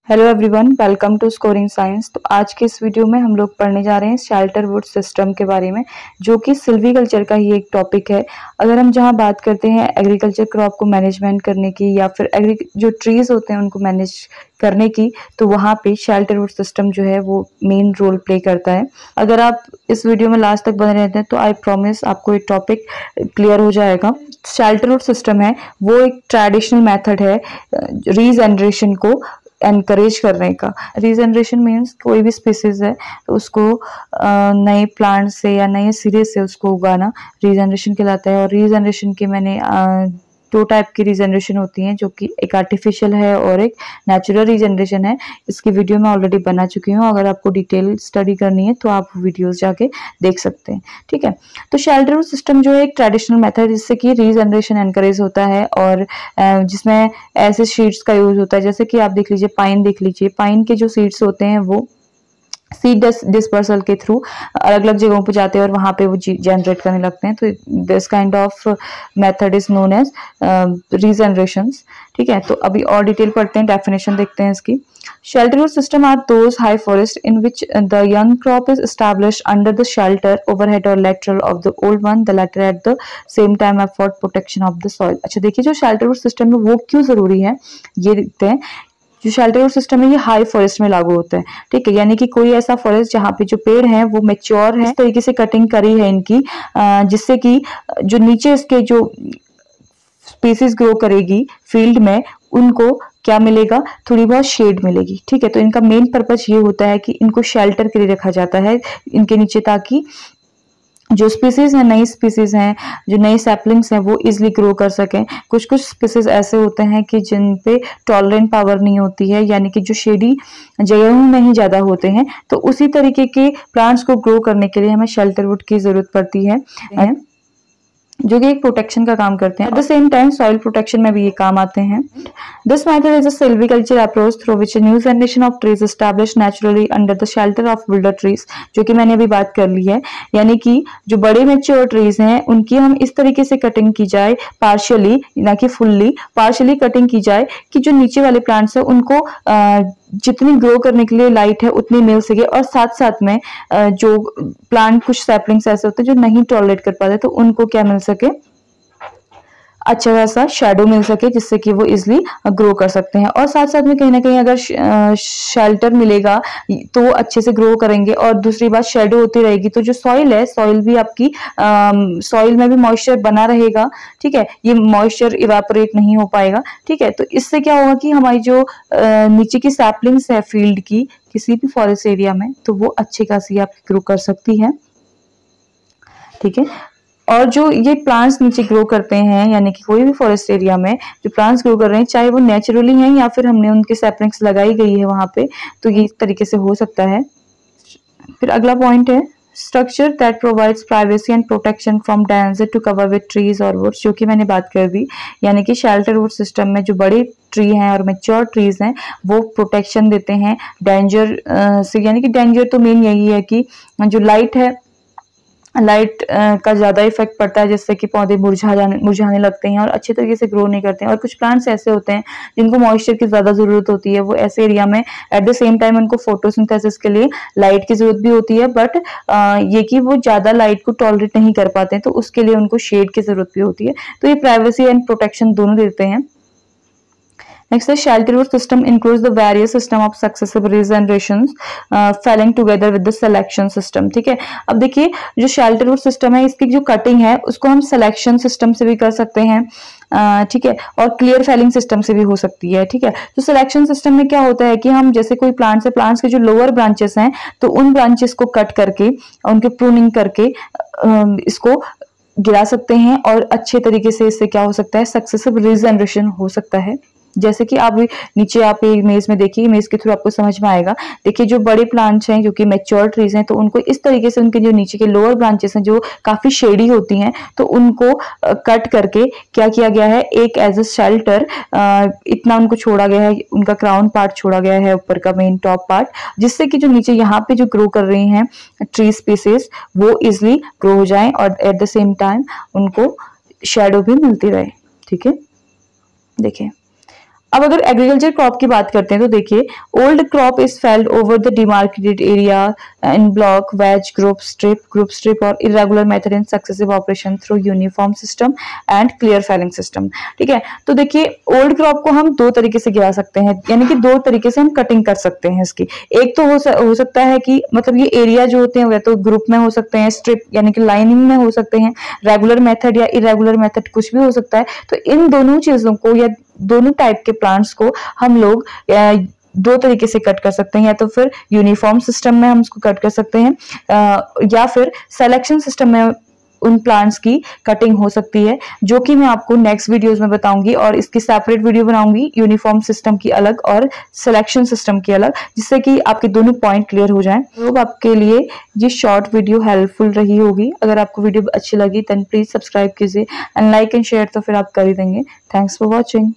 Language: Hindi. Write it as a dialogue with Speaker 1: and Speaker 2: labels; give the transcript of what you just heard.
Speaker 1: Hello everyone, welcome to scoring science. तो आज के इस वीडियो में हम लोग पढ़ने जा रहे हैं शेल्टर वुड सिस्टम के बारे में, जो कि सिल्वीकल्चर का ही एक टॉपिक है। अगर हम जहां बात करते हैं एग्रीकल्चर क्रॉप को मैनेजमेंट करने की या फिर जो ट्रीज होते हैं उनको मैनेज करने की, तो वहाँ पे शेल्टर वुड सिस्टम जो है वो मेन रोल प्ले करता है। अगर आप इस वीडियो में लास्ट तक बने रहते हैं तो आई प्रॉमिस आपको ये टॉपिक क्लियर हो जाएगा। शेल्टर वुड सिस्टम है वो एक ट्रेडिशनल मेथड है रीजनरेशन को एनकरेज करने का। रीजनरेशन मीन्स कोई भी स्पीसीज है तो उसको नए प्लांट से या नए सिरे से उसको उगाना रीजनरेशन कहलाता है। और रीजनरेशन के मैंने दो टाइप की रीजनरेशन होती हैं, जो कि एक आर्टिफिशियल है और एक नेचुरल रीजनरेशन है। इसकी वीडियो मैं ऑलरेडी बना चुकी हूँ, अगर आपको डिटेल स्टडी करनी है तो आप वीडियोस जाके देख सकते हैं। ठीक है, तो शेल्टर वुड सिस्टम जो है एक ट्रेडिशनल मेथड जिससे कि रीजनरेशन एनकरेज होता है और जिसमें ऐसे सीड्स का यूज होता है, जैसे कि आप देख लीजिए पाइन देख लीजिए, पाइन के जो सीड्स होते हैं वो सीड डिस्पर्सल के थ्रू अलग अलग जगहों पर जाते हैं और वहां पे वो जनरेट करने लगते हैं। तो this kind of method is known as regeneration. ठीक है, तो अभी और डिटेल पढ़ते हैं, डेफिनेशन देखते हैं इसकी। Shelter wood system are those high forests in which the young crop is established under the shelter, overhead or lateral of the old one, the latter at the same time afford protection of the soil। अच्छा देखिए, जो शेल्टर वुड सिस्टम है वो क्यों जरूरी है ये देखते हैं। जो शेल्टर वुड सिस्टम है ये हाई फॉरेस्ट में लागू होता है। ठीक है, यानी कि कोई ऐसा फॉरेस्ट जहाँ पे जो पेड़ हैं वो मेच्योर है, इस तरीके से कटिंग करी है इनकी जिससे कि जो नीचे इसके जो स्पीसीज ग्रो करेगी फील्ड में उनको क्या मिलेगा, थोड़ी बहुत शेड मिलेगी। ठीक है, तो इनका मेन पर्पस ये होता है कि इनको शेल्टर के लिए रखा जाता है इनके नीचे, ताकि जो स्पीसीज हैं, नई स्पीसीज हैं, जो नई सैपलिंग्स हैं वो इजिली ग्रो कर सकें। कुछ कुछ स्पीसीज ऐसे होते हैं कि जिन पे टॉलरेंट पावर नहीं होती है, यानी कि जो शेडी जगहों में ही ज्यादा होते हैं, तो उसी तरीके के प्लांट्स को ग्रो करने के लिए हमें शेल्टर वुड की जरूरत पड़ती है, जो कि एक प्रोटेक्शन का काम करते हैं। At the same time soil protection में भी ये काम आते हैं। This method is a silviculture approach through which new generation of trees establish naturally under the shelter of wilder trees, जो कि मैंने अभी बात कर ली है। यानी कि जो बड़े मेच्योर ट्रीज हैं उनकी हम इस तरीके से कटिंग की जाए, पार्शियली ना कि फुल्ली, पार्शियली कटिंग की जाए कि जो नीचे वाले प्लांट्स है उनको जितनी ग्रो करने के लिए लाइट है उतनी मिल सके, और साथ साथ में जो प्लांट कुछ सैपलिंग्स ऐसे होते हैं जो नहीं टॉलरेट कर पाते तो उनको क्या मिल सके, अच्छा खासा शेडो मिल सके, जिससे कि वो इजिली ग्रो कर सकते हैं। और साथ साथ में कहीं ना कहीं अगर शेल्टर मिलेगा तो वो अच्छे से ग्रो करेंगे। और दूसरी बात, शेडो होती रहेगी तो जो सॉइल है, सॉइल भी आपकी सॉइल में भी मॉइस्चर बना रहेगा। ठीक है, ये मॉइस्चर इवेपोरेट नहीं हो पाएगा। ठीक है, तो इससे क्या होगा कि हमारी जो नीचे की सैपलिंग्स है फील्ड की किसी भी फॉरेस्ट एरिया में, तो वो अच्छी खासी आपकी ग्रो कर सकती है। ठीक है, और जो ये प्लांट्स नीचे ग्रो करते हैं, यानी कि कोई भी फॉरेस्ट एरिया में जो प्लांट्स ग्रो कर रहे हैं, चाहे वो नेचुरली हैं या फिर हमने उनके सैपलिंग्स लगाई गई है वहां पे, तो ये इस तरीके से हो सकता है। फिर अगला पॉइंट है structure that provides privacy and protection from danger to cover with trees और वुड्स, जो कि मैंने बात कर दी। यानी कि शेल्टर वुड सिस्टम में जो बड़े ट्री हैं और मेच्योर ट्रीज हैं वो प्रोटेक्शन देते हैं डेंजर से। यानी कि डेंजर तो मेन यही है कि जो लाइट है, लाइट का ज्यादा इफेक्ट पड़ता है, जिससे कि पौधे मुरझाने लगते हैं और अच्छे तरीके से ग्रो नहीं करते हैं। और कुछ प्लांट्स ऐसे होते हैं जिनको मॉइस्चर की ज्यादा जरूरत होती है, वो ऐसे एरिया में एट द सेम टाइम उनको फोटोसिंथेसिस के लिए लाइट की जरूरत भी होती है, बट ये कि वो ज्यादा लाइट को टॉलरेट नहीं कर पाते हैं, तो उसके लिए उनको शेड की जरूरत भी होती है। तो ये प्राइवेसी एंड प्रोटेक्शन दोनों देते हैं। Next, the shelter wood system includes the various system of successive regenerations falling together with the selection system। ठीक है, अब देखिए जो शेल्टर वुड सिस्टम है इसकी जो कटिंग है उसको हम सिलेक्शन सिस्टम से भी कर सकते हैं। ठीक है, और क्लियर फेलिंग सिस्टम से भी हो सकती है। ठीक है, तो सिलेक्शन सिस्टम में क्या होता है कि हम जैसे कोई प्लांट्स है, प्लांट्स के जो लोअर ब्रांचेस हैं तो उन ब्रांचेस को कट करके उनके प्रूनिंग करके इसको गिरा सकते हैं, और अच्छे तरीके से इससे क्या हो सकता है, सक्सेसिव रीजनरेशन हो सकता है। जैसे कि आप नीचे आप इमेज में देखिए, इमेज के थ्रू आपको समझ में आएगा। देखिए जो बड़े प्लांट्स हैं जो कि मैच्योर ट्रीज हैं, तो उनको इस तरीके से उनके जो नीचे के लोअर ब्रांचेस हैं जो काफी शेडी होती हैं, तो उनको कट करके क्या किया गया है, एक एज अ शेल्टर इतना उनको छोड़ा गया है, उनका क्राउन पार्ट छोड़ा गया है, ऊपर का मेन टॉप पार्ट, जिससे कि जो नीचे यहाँ पे जो ग्रो कर रही हैं ट्री स्पीसीज वो इजिली ग्रो हो जाए और एट द सेम टाइम उनको शेडो भी मिलती रहे। ठीक है, देखिए अब अगर एग्रीकल्चर क्रॉप की बात करते हैं तो देखिए, old crop is felled over the demarcated area in block, wedge, group strip और irregular method in successive operation through uniform system and clear felling system. ठीक है, तो देखिए ओल्ड क्रॉप को हम दो तरीके से गिरा सकते हैं, यानी कि दो तरीके से हम कटिंग कर सकते हैं इसकी। एक तो हो सकता है कि मतलब ये एरिया जो होते हैं वह तो ग्रुप में हो सकते हैं, स्ट्रिप यानी कि लाइनिंग में हो सकते हैं, रेगुलर मेथड या इरेगुलर मेथड कुछ भी हो सकता है। तो इन दोनों चीजों को या दोनों टाइप के प्लांट्स को हम लोग दो तरीके से कट कर सकते हैं, या तो फिर यूनिफॉर्म सिस्टम में हम इसको कट कर सकते हैं, या फिर सिलेक्शन सिस्टम में उन प्लांट्स की कटिंग हो सकती है, जो कि मैं आपको नेक्स्ट वीडियोस में बताऊंगी और इसकी सेपरेट वीडियो बनाऊंगी, यूनिफॉर्म सिस्टम की अलग और सिलेक्शन सिस्टम की अलग, जिससे कि आपके दोनों पॉइंट क्लियर हो जाएं। तो आपके लिए ये शॉर्ट वीडियो हेल्पफुल रही होगी। अगर आपको वीडियो अच्छी लगी देन प्लीज सब्सक्राइब कीजिए एंड लाइक एंड शेयर तो फिर आप कर ही देंगे। Thanks for watching.